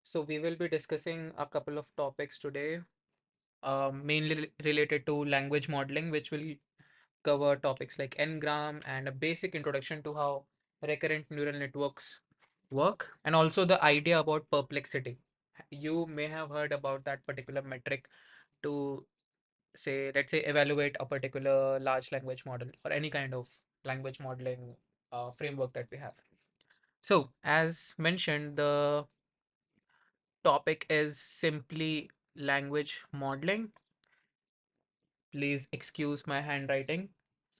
So we will be discussing a couple of topics today, mainly related to language modeling, which will cover topics like Ngram and a basic introduction to how recurrent neural networks work, and also the idea about perplexity. You may have heard about that particular metric to say, let's say, evaluate a particular large language model or any kind of language modeling framework that we have. So, as mentioned, the topic is simply language modeling. Please excuse my handwriting.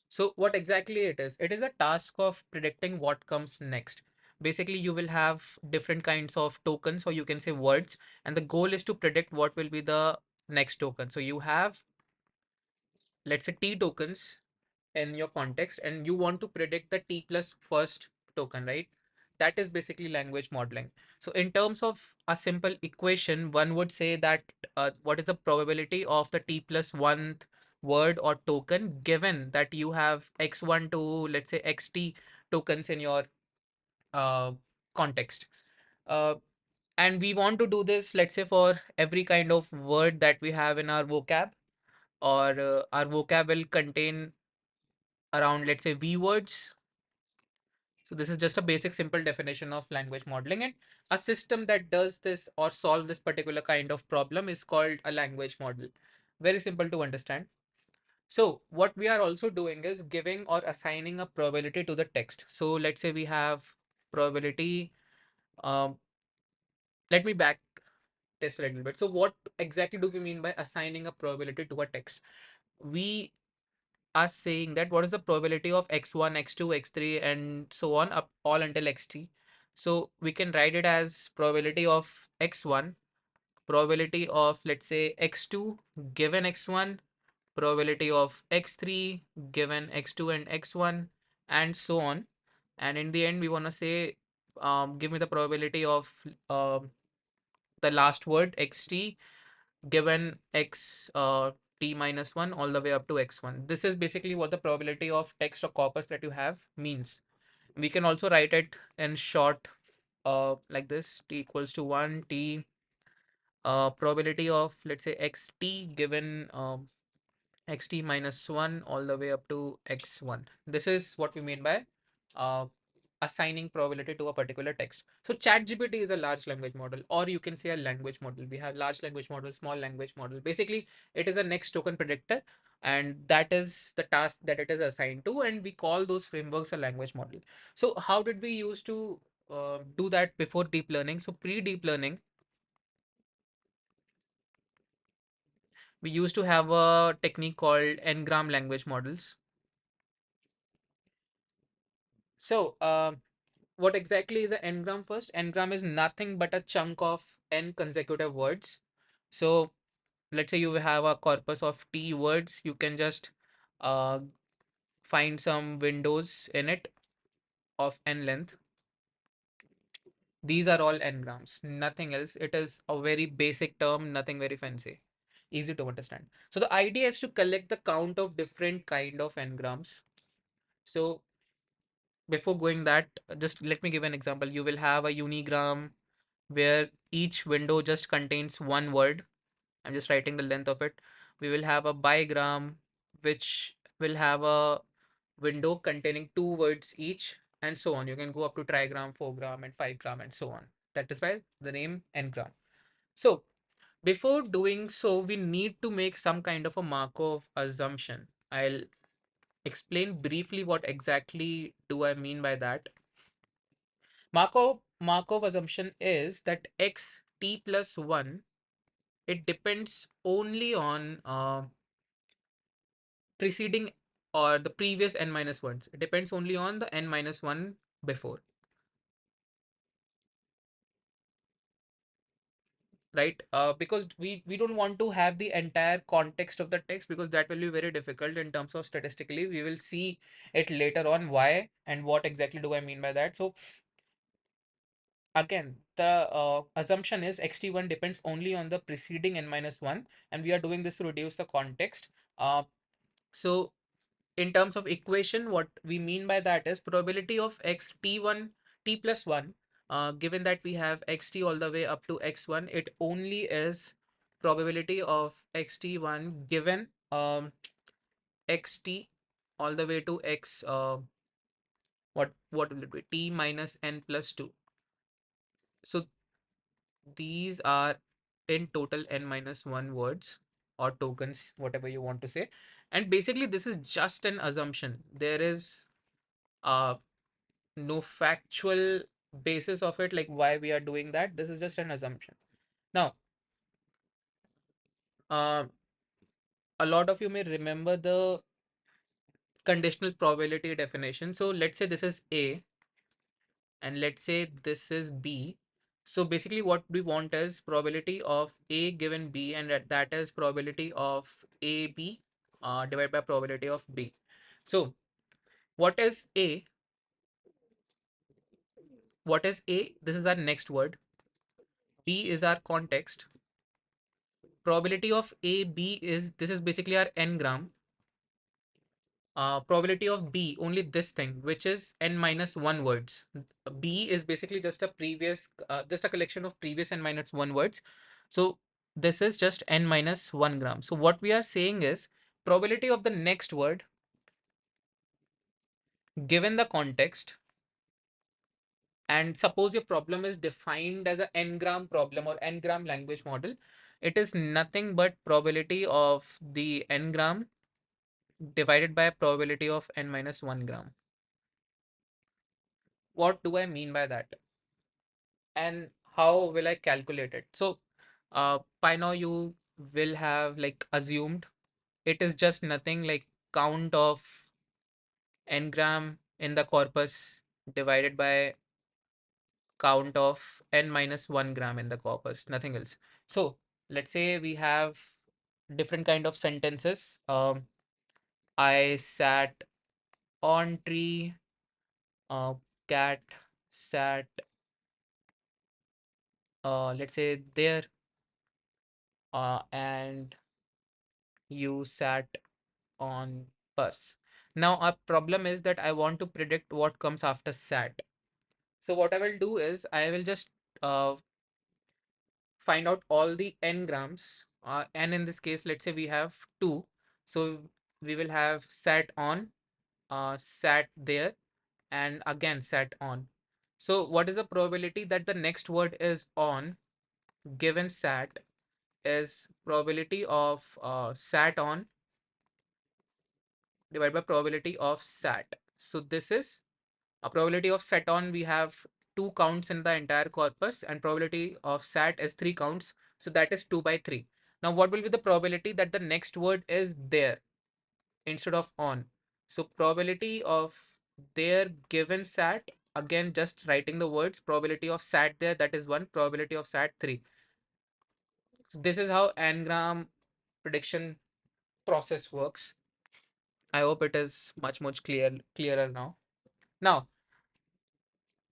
So, what exactly it is? It is a task of predicting what comes next. Basically, you will have different kinds of tokens, or you can say words, and the goal is to predict what will be the next token. So, you have, let's say, T tokens in your context, and you want to predict the T plus first token, right? That is basically language modeling. So in terms of a simple equation, one would say that what is the probability of the T plus one word or token given that you have x1 to, let's say, xt tokens in your uh, context. Uh, and we want to do this, let's say, for every kind of word that we have in our vocab, or our vocab will contain around, let's say, V words. So this is just a basic simple definition of language modeling, and a system that does this or solve this particular kind of problem is called a language model. Very simple to understand. So what we are also doing is giving or assigning a probability to the text. So let's say we have probability. Um, Let me back test a little bit. So what exactly do we mean by assigning a probability to a text? We are saying that what is the probability of x1, x2, x3, and so on up all until xt. So we can write it as probability of x1, probability of, let's say, x2 given x1, probability of x3 given x2 and x1, and so on. And in the end, we want to say, give me the probability of the last word xt given x t minus 1 all the way up to x1. This is basically what the probability of text or corpus that you have means. We can also write it in short like this: t equals to 1, t probability of, let's say, xt given xt minus 1 all the way up to x1. This is what we mean by uh, assigning probability to a particular text. So ChatGPT is a large language model, or you can say a language model. We have large language model, small language model. Basically, it is a next token predictor, and that is the task that it is assigned to, and we call those frameworks a language model. So how did we used to do that before deep learning? So pre-deep learning, we used to have a technique called n-gram language models. So what exactly is an n-gram first? N-gram is nothing but a chunk of n consecutive words. So let's say you have a corpus of t words, you can just uh, find some windows in it of n length. These are all n-grams, nothing else. It is a very basic term, nothing very fancy, easy to understand. So the idea is to collect the count of different kind of n-grams. So before going that, just let me give an example. You will have a unigram where each window just contains one word. I'm just writing the length of it. We will have a bigram, which will have a window containing two words each, and so on. You can go up to trigram, fourgram, and fivegram, and so on. That is why the name ngram. So before doing so, we need to make some kind of a Markov assumption. I'll explain briefly what exactly do I mean by that. Markov assumption is that x t plus 1, it depends only on preceding or the previous n minus 1s. It depends only on the n minus 1 before, right? Because we don't want to have the entire context of the text, because that will be very difficult in terms of statistically. We will see it later on why and what exactly do I mean by that. So again, the assumption is xt1 depends only on the preceding n minus 1, and we are doing this to reduce the context. So in terms of equation, what we mean by that is probability of x t1 t plus 1 given that we have xt all the way up to x1, it only is probability of xt1 given xt all the way to x, what will it be, t minus n plus 2. So these are in total n minus 1 words or tokens, whatever you want to say. And basically this is just an assumption. There is uh no factual basis of it, like why we are doing that. This is just an assumption. Now, uh, a lot of you may remember the conditional probability definition. So let's say this is A and let's say this is B. So basically what we want is probability of A given B, and that is probability of AB divided by probability of B. So what is A? What is A? This is our next word. B is our context. Probability of A, B is, this is basically our n-gram. Probability of B, only this thing, which is n minus 1 words. B is basically just a previous, just a collection of previous n minus 1 words. So this is just n minus 1 gram. So what we are saying is probability of the next word given the context. And suppose your problem is defined as a n-gram problem or n-gram language model, it is nothing but probability of the n-gram divided by probability of n minus 1 gram. What do I mean by that? And how will I calculate it? So by now you will have like assumed it is just nothing like count of n-gram in the corpus divided by count of n minus 1 gram in the corpus, nothing else. So let's say we have different kind of sentences. I sat on tree, cat sat, let's say there, and you sat on bus. Now our problem is that I want to predict what comes after sat. So what I will do is I will just uh, find out all the n grams, and in this case let's say we have 2. So we will have sat on, sat there, and again sat on. So what is the probability that the next word is on given sat is probability of sat on divided by probability of sat. So this is a probability of sat on. We have 2 counts in the entire corpus and probability of sat is 3 counts. So that is 2 by 3. Now what will be the probability that the next word is there instead of on? So probability of there given sat, again just writing the words, probability of sat there, that is 1, probability of sat 3. So this is how n-gram prediction process works. I hope it is much clearer now. Now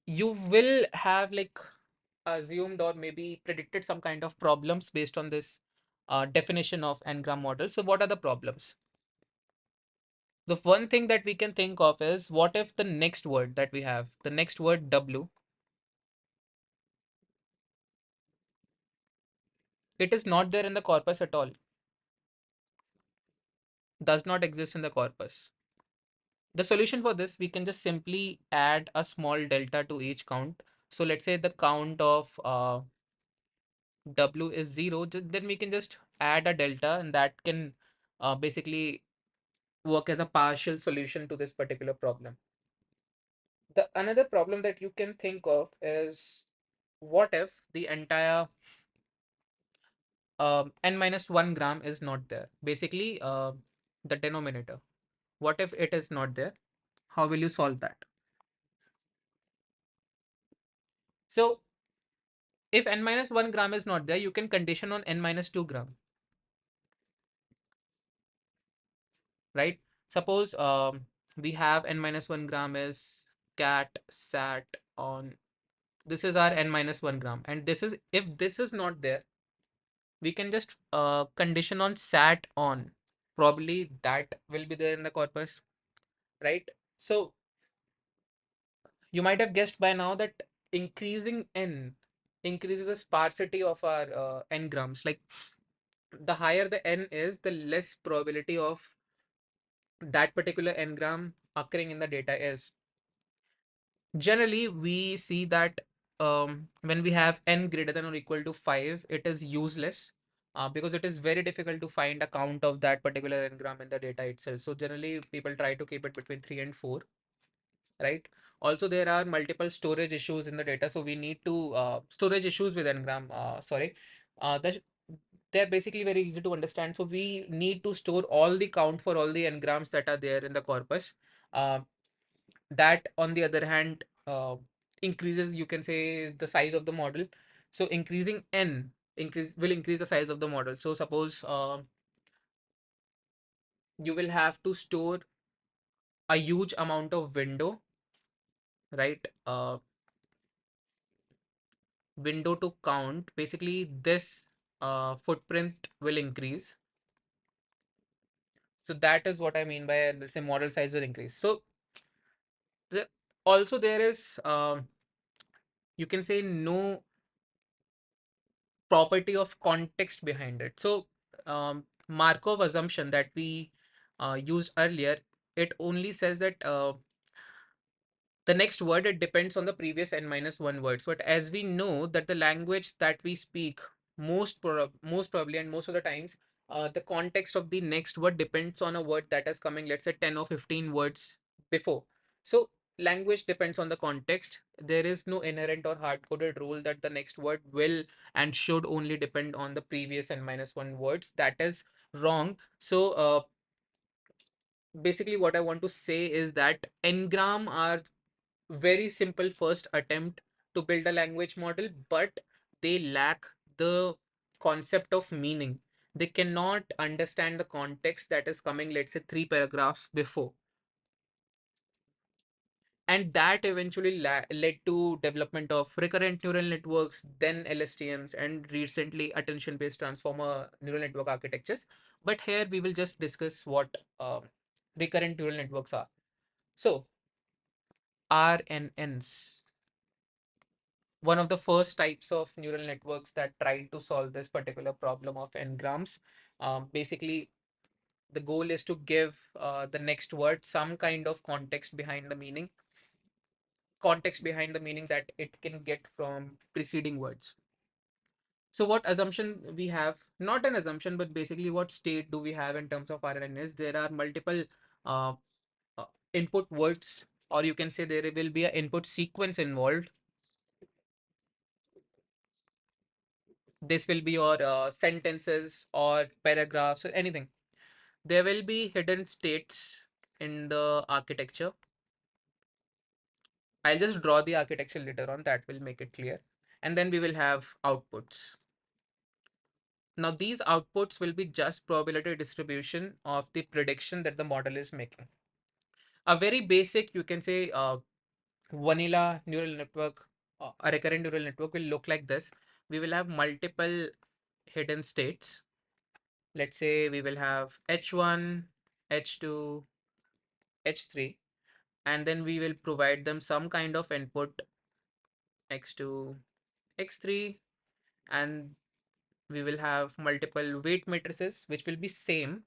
you will have like assumed or maybe predicted some kind of problems based on this definition of n-gram model. So what are the problems? The one thing that we can think of is, what if the next word that we have, the next word W, it is not there in the corpus at all, does not exist in the corpus. The solution for this, we can just simply add a small delta to each count. So let's say the count of W is 0, then we can just add a delta, and that can basically work as a partial solution to this particular problem. The another problem that you can think of is, what if the entire n minus 1 gram is not there? Basically, the denominator. What if it is not there? How will you solve that? So if n minus 1 gram is not there, you can condition on n minus 2 gram, right? Suppose we have n minus 1 gram is cat sat on. This is our n minus 1 gram. And this is, if this is not there, we can just condition on sat on. Probably that will be there in the corpus, right? So you might have guessed by now that increasing n increases the sparsity of our n-grams. Like the higher the n is, the less probability of that particular n-gram occurring in the data is. Generally, we see that when we have n greater than or equal to 5, it is useless because it is very difficult to find a count of that particular n-gram in the data itself. So generally, people try to keep it between 3 and 4, right? Also, there are multiple storage issues in the data. So we need to storage issues with n-gram, sorry. The they're basically very easy to understand. So we need to store all the count for all the n-grams that are there in the corpus. Uh, that, on the other hand, increases, you can say, the size of the model. So increasing n will increase the size of the model. So suppose you will have to store a huge amount of right? Window to count. Basically, this footprint will increase. So that is what I mean by, let's say, model size will increase. So the, also there is you can say no property of context behind it. So Markov assumption that we used earlier, it only says that the next word, it depends on the previous n minus one words. But as we know that the language that we speak, most probably and most of the times, the context of the next word depends on a word that is coming, let's say 10 or 15 words before. So language depends on the context. There is no inherent or hard coded rule that the next word will and should only depend on the previous n minus one words. That is wrong. So basically what I want to say is that n-gram are very simple first attempt to build a language model, but they lack the concept of meaning. They cannot understand the context that is coming, let's say, three paragraphs before. And that eventually led to development of recurrent neural networks, then LSTMs, and recently attention-based transformer neural network architectures. But here we will just discuss what recurrent neural networks are. So RNNs, one of the first types of neural networks that tried to solve this particular problem of n-grams. Basically, the goal is to give the next word some kind of context behind the meaning that it can get from preceding words. So what assumption we have, not an assumption, but basically what state do we have in terms of RNNs? There are multiple uh, uh, input words, or you can say there will be an input sequence involved. This will be your sentences or paragraphs or anything. There will be hidden states in the architecture. I'll just draw the architecture later on, that will make it clear. And then we will have outputs. Now these outputs will be just probability distribution of the prediction that the model is making. A very basic, you can say, vanilla neural network, a recurrent neural network will look like this. We will have multiple hidden states. Let's say we will have H1, H2, H3, and then we will provide them some kind of input X2, X3, and we will have multiple weight matrices which will be same.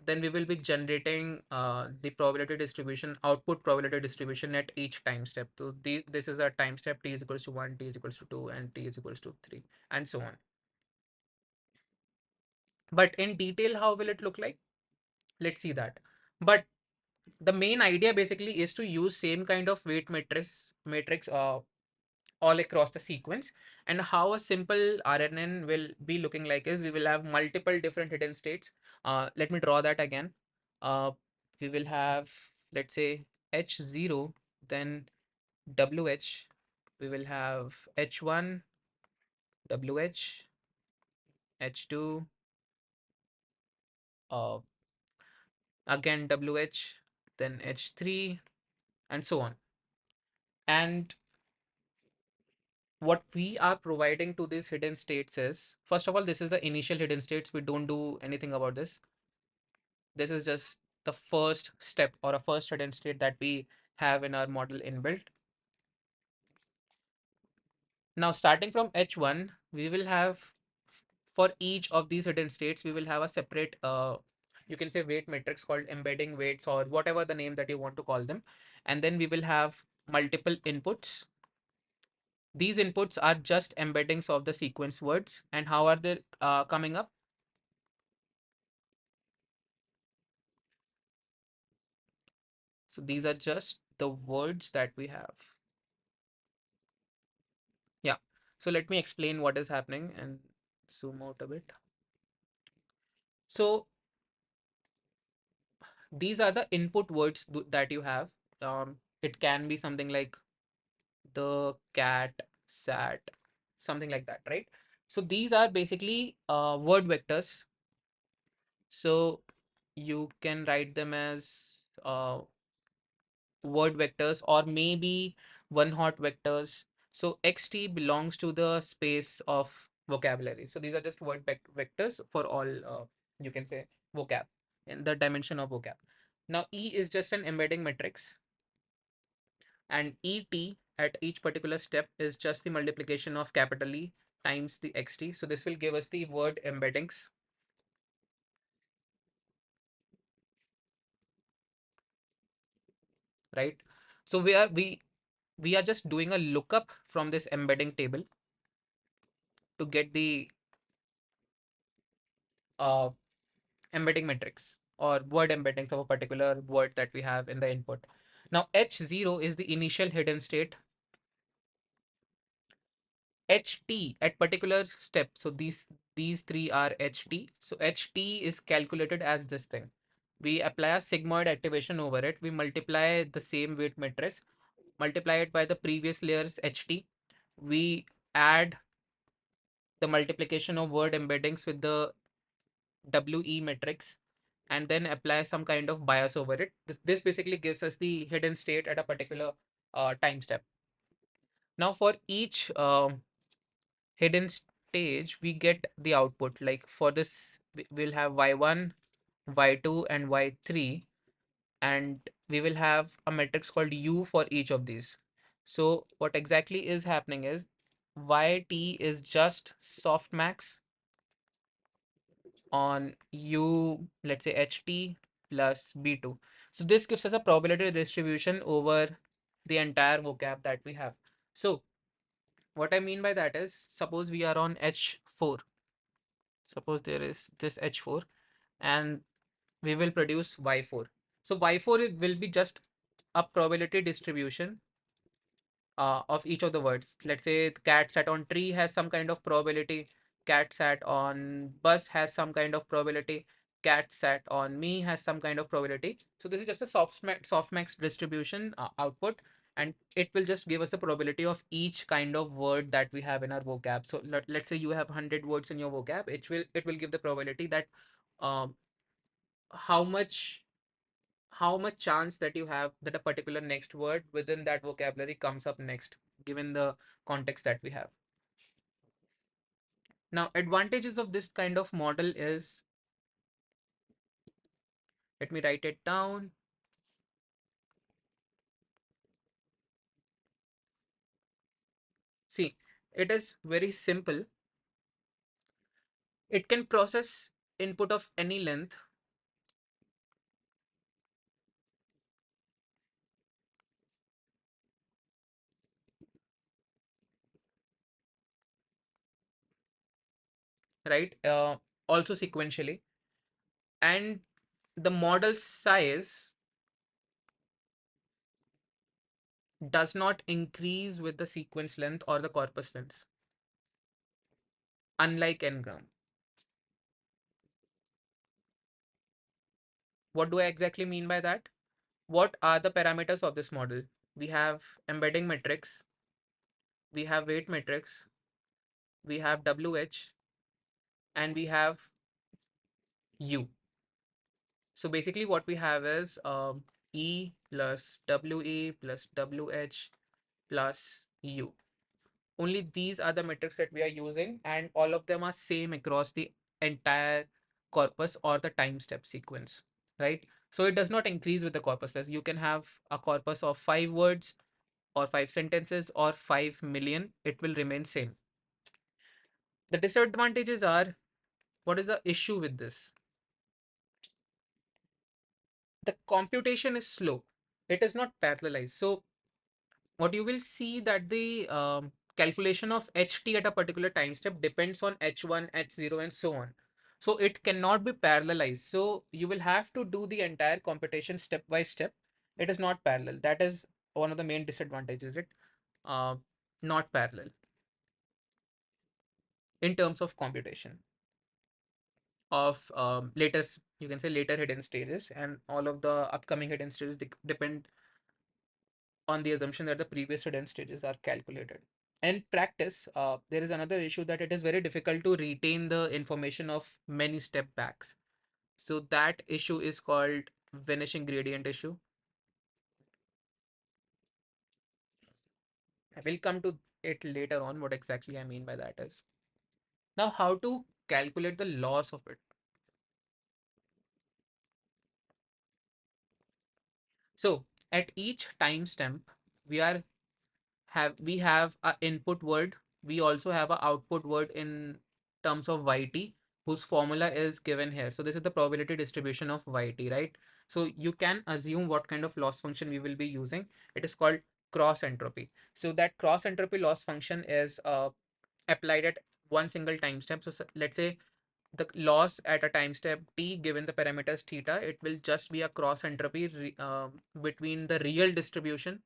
Then we will be generating the probability distribution, output probability distribution at each time step. So this is our time step: t is equals to 1, t is equals to 2, and t is equals to 3, and so on. But in detail, how will it look like? Let's see that. But the main idea basically is to use same kind of weight matrix all across the sequence. And how a simple RNN will be looking like is we will have multiple different hidden states. Let me draw that again. We will have, let's say, H0, then WH. We will have H1, WH, H2, uh, again WH, then H3, and so on. And what we are providing to these hidden states is, first of all, this is the initial hidden states. We don't do anything about this. This is just the first step or a first hidden state that we have in our model inbuilt. Now, starting from H1, we will have for each of these hidden states, we will have a separate, you can say weight matrix called embedding weights or whatever the name that you want to call them. And then we will have multiple inputs. These inputs are just embeddings of the sequence words. And how are they coming up? So these are just the words that we have. Yeah. So let me explain what is happening and zoom out a bit. So these are the input words that you have. It can be something like the cat sat, something like that, right? So these are basically word vectors. So you can write them as word vectors or maybe one hot vectors. So xt belongs to the space of vocabulary. So these are just word vectors for all, you can say, vocab in the dimension of vocab. Now e is just an embedding matrix, and et at each particular step is just the multiplication of capital E times the xt. So this will give us the word embeddings. Right? So we are just doing a lookup from this embedding table to get the uh, embedding matrix or word embeddings of a particular word that we have in the input. Now H0 is the initial hidden state. HT at particular step. So these three are HT. So HT is calculated as this thing. We apply a sigmoid activation over it. We multiply the same weight matrix, multiply it by the previous layer's HT. We add the multiplication of word embeddings with the WE matrix and then apply some kind of bias over it. This basically gives us the hidden state at a particular time step. Now for each hidden stage, we get the output. Like for this, we'll have y1, y2, and y3, and we will have a matrix called U for each of these. So what exactly is happening is yt is just softmax on U, let's say ht plus b2. So this gives us a probability distribution over the entire vocab that we have. So what I mean by that is, suppose we are on H4. Suppose there is this H4 and we will produce Y4. So Y4 will be just a probability distribution of each of the words. Let's say the cat sat on tree has some kind of probability, cat sat on bus has some kind of probability, cat sat on me has some kind of probability. So this is just a softmax distribution output, and it will just give us the probability of each kind of word that we have in our vocab. So let's say you have 100 words in your vocab, it will give the probability that um, how much how much chance that you have that a particular next word within that vocabulary comes up next, given the context that we have. Now, advantages of this kind of model is, let me write it down. See, it is very simple. It can process input of any length, right? Also sequentially. And the model size does not increase with the sequence length or the corpus length, unlike n-gram. What do I exactly mean by that? What are the parameters of this model? We have embedding matrix, we have weight matrix, we have WH, and we have U. So basically what we have is E plus WE plus WH plus U. Only these are the metrics that we are using, and all of them are same across the entire corpus or the time step sequence, right? So it does not increase with the corpus length. You can have a corpus of 5 words or 5 sentences or 5 million, it will remain same. The disadvantages are, what is the issue with this? The computation is slow. It is not parallelized. So what you will see that the calculation of ht at a particular time step depends on h1, h0, and so on. So it cannot be parallelized. So you will have to do the entire computation step by step. It is not parallel. That is one of the main disadvantages. It uh, not parallel in terms of computation of you can say later hidden stages, and all of the upcoming hidden stages depend on the assumption that the previous hidden stages are calculated. And in practice, there is another issue that it is very difficult to retain the information of many step backs. So that issue is called vanishing gradient issue. I will come to it later on what exactly I mean by that is. Now, how to calculate the loss of it. So at each timestamp, we are we have a input word. We also have a output word in terms of yt, whose formula is given here. So this is the probability distribution of yt, right? So you can assume what kind of loss function we will be using. It is called cross entropy. So that cross entropy loss function is applied at one single time step. So let's say the loss at a time step t, given the parameters theta, it will just be a cross entropy between the real distribution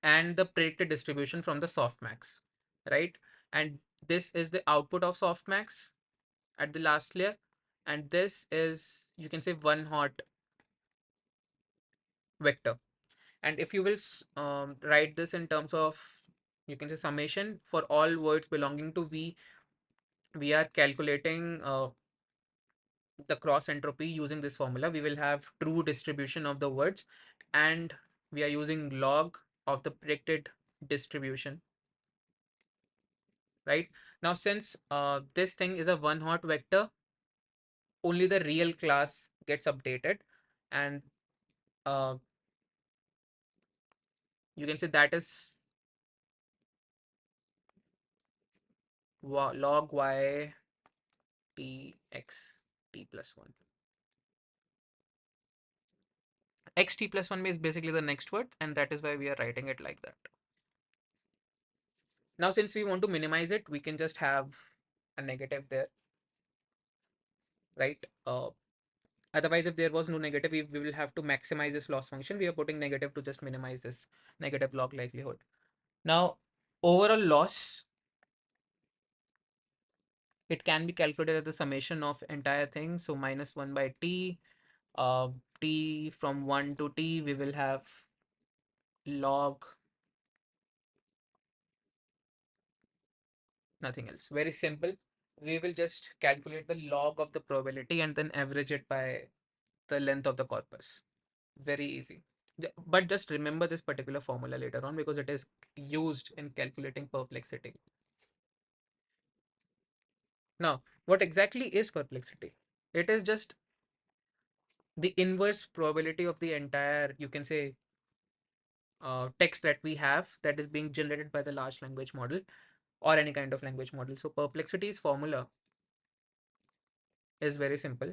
and the predicted distribution from the softmax, right? And this is the output of softmax at the last layer. And this is, you can say, one hot vector. And if you will write this in terms of, you can say, summation for all words belonging to v, we are calculating the cross entropy using this formula. We will have true distribution of the words, and we are using log of the predicted distribution, right? Now, since this thing is a one hot vector, only the real class gets updated, and uh, you can say that is log y t x t plus 1. X t plus 1 is basically the next word, and that is why we are writing it like that. Now, since we want to minimize it, we can just have a negative there, right? Otherwise, if there was no negative, we will have to maximize this loss function. We are putting negative to just minimize this negative log likelihood. Now, overall loss, it can be calculated as the summation of entire thing. So minus 1 by t, t from 1 to t, we will have log nothing else. Very simple. We will just calculate the log of the probability and then average it by the length of the corpus. Very easy. But just remember this particular formula later on because it is used in calculating perplexity. Now, what exactly is perplexity? It is just the inverse probability of the entire, you can say, text that we have that is being generated by the large language model or any kind of language model. So perplexity's formula is very simple.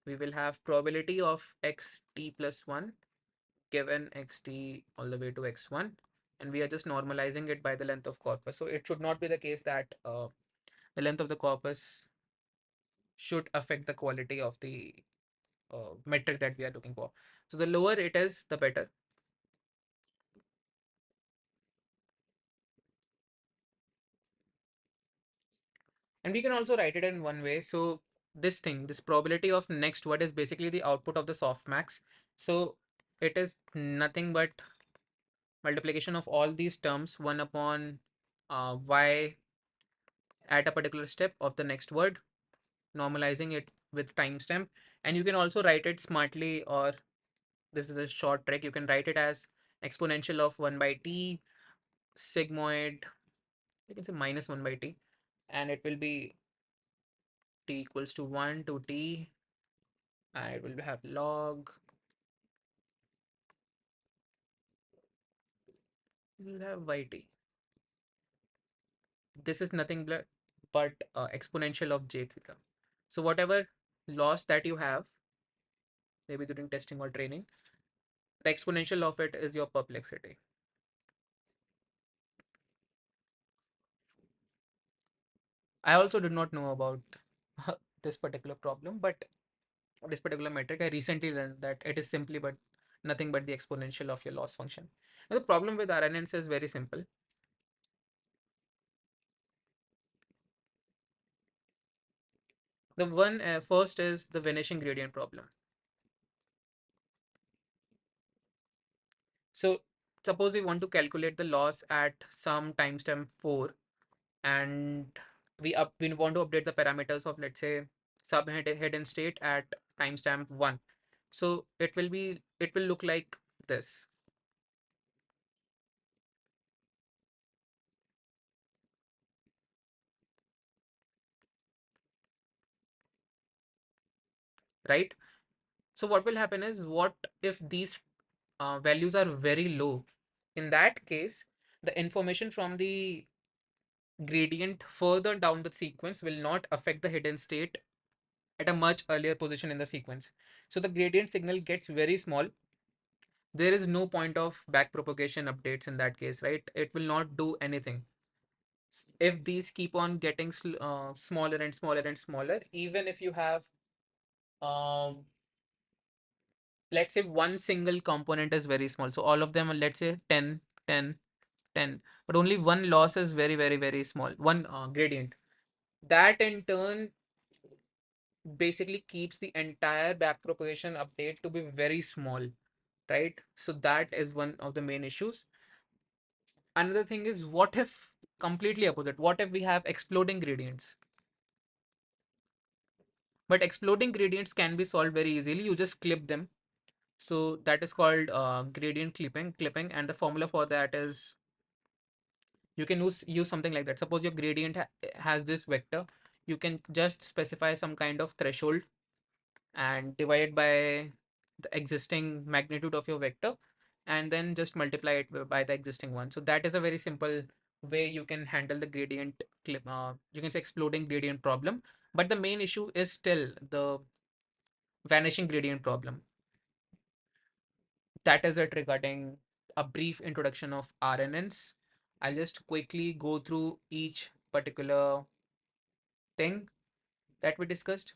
We will have probability of x t plus 1 given x t all the way to x1, and we are just normalizing it by the length of corpus. So it should not be the case that the length of the corpus should affect the quality of the metric that we are looking for. So the lower it is, the better. And we can also write it in one way. So this thing, this probability of next word is basically the output of the softmax. So it is nothing but multiplication of all these terms 1 upon y at a particular step of the next word, normalizing it with timestamp. And you can also write it smartly, or this is a short trick. You can write it as exponential of 1 by t sigmoid, you can say minus 1 by t, and it will be t equals to 1 to t, and it will have log, it will have yt. This is nothing but exponential of j theta. So whatever loss that you have, maybe during testing or training, the exponential of it is your perplexity. I also did not know about this particular problem, but this particular metric, I recently learned that it is simply but nothing but the exponential of your loss function. Now, the problem with RNNs is very simple. The one first is the vanishing gradient problem. So suppose we want to calculate the loss at some timestamp 4, and we want to update the parameters of, let's say, sub hidden state at timestamp 1. So it will look like this, right? So what will happen is, what if these values are very low? In that case, the information from the gradient further down the sequence will not affect the hidden state at a much earlier position in the sequence. So the gradient signal gets very small. There is no point of back propagation updates in that case, right? It will not do anything. If these keep on getting smaller and smaller and smaller, even if you have, um, let's say, one single component is very small. So all of them are, let's say, 10, 10, 10, but only one loss is very, very, very small, one gradient. That in turn basically keeps the entire backpropagation update to be very small, right? So that is one of the main issues. Another thing is, what if completely opposite? What if we have exploding gradients? But exploding gradients can be solved very easily. You just clip them. So that is called gradient clipping, and the formula for that is, you can use something like that. Suppose your gradient has this vector, you can just specify some kind of threshold and divide it by the existing magnitude of your vector, and then just multiply it by the existing one. So that is a very simple way you can handle the gradient clip, you can say exploding gradient problem. But the main issue is still the vanishing gradient problem. That is it regarding a brief introduction of RNNs. I'll just quickly go through each particular thing that we discussed.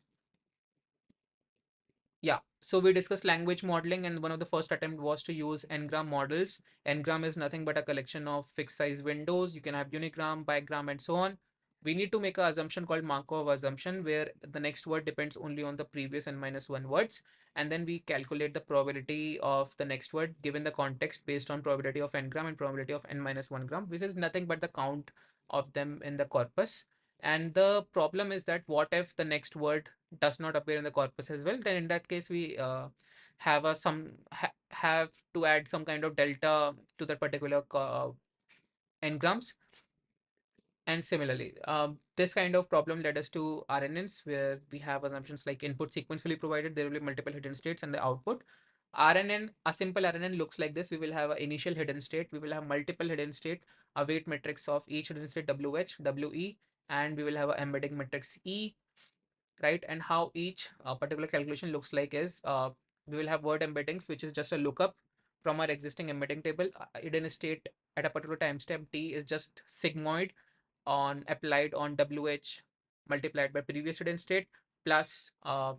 Yeah, so we discussed language modeling, and one of the first attempt was to use n-gram models. N-gram is nothing but a collection of fixed size windows. You can have unigram, bigram, and so on. We need to make an assumption called Markov assumption, where the next word depends only on the previous n minus one words. And then we calculate the probability of the next word given the context based on probability of n-gram and probability of n minus one gram, which is nothing but the count of them in the corpus. And the problem is that, what if the next word does not appear in the corpus as well? Then in that case, we have to add some kind of delta to that particular n-grams. And similarly, this kind of problem led us to RNNs, where we have assumptions like input sequentially provided, there will be multiple hidden states, and the output. RNN, a simple RNN looks like this. We will have an initial hidden state, we will have multiple hidden state, a weight matrix of each hidden state WH, WE, and we will have an embedding matrix E, right? And how each particular calculation looks like is, we will have word embeddings, which is just a lookup from our existing embedding table. Hidden state at a particular timestamp T is just sigmoid on applied on WH multiplied by previous hidden state, plus the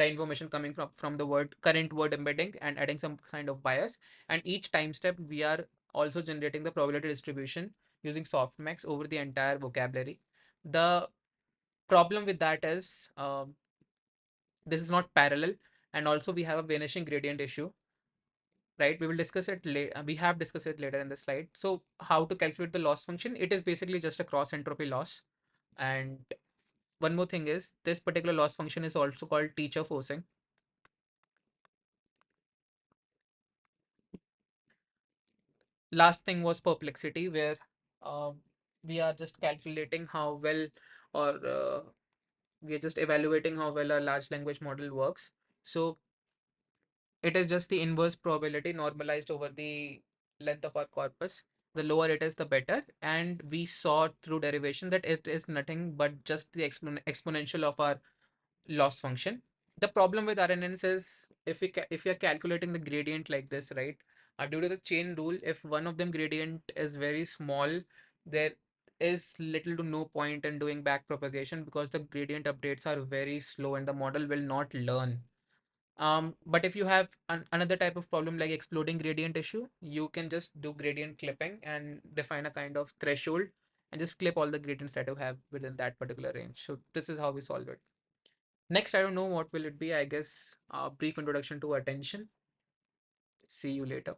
information coming from the word current word embedding, and adding some kind of bias. And each time step we are also generating the probability distribution using softmax over the entire vocabulary. The problem with that is, this is not parallel, and also we have a vanishing gradient issue, right? We will discuss it later. We have discussed it later in the slide. So how to calculate the loss function? It is basically just a cross entropy loss. And one more thing is, this particular loss function is also called teacher forcing. Last thing was perplexity, where uh, we are just calculating how well, or We are just evaluating how well a large language model works. So it is just the inverse probability normalized over the length of our corpus. The lower it is, the better. And we saw through derivation that it is nothing but just the exponential of our loss function. The problem with RNNs is if you're calculating the gradient like this, right? Due to the chain rule, if one of them gradient is very small, there is little to no point in doing back propagation because the gradient updates are very slow and the model will not learn. But if you have another type of problem like exploding gradient issue, you can just do gradient clipping and define a kind of threshold and just clip all the gradients that you have within that particular range. So this is how we solve it. Next, I don't know what will it be. I guess a brief introduction to attention. See you later.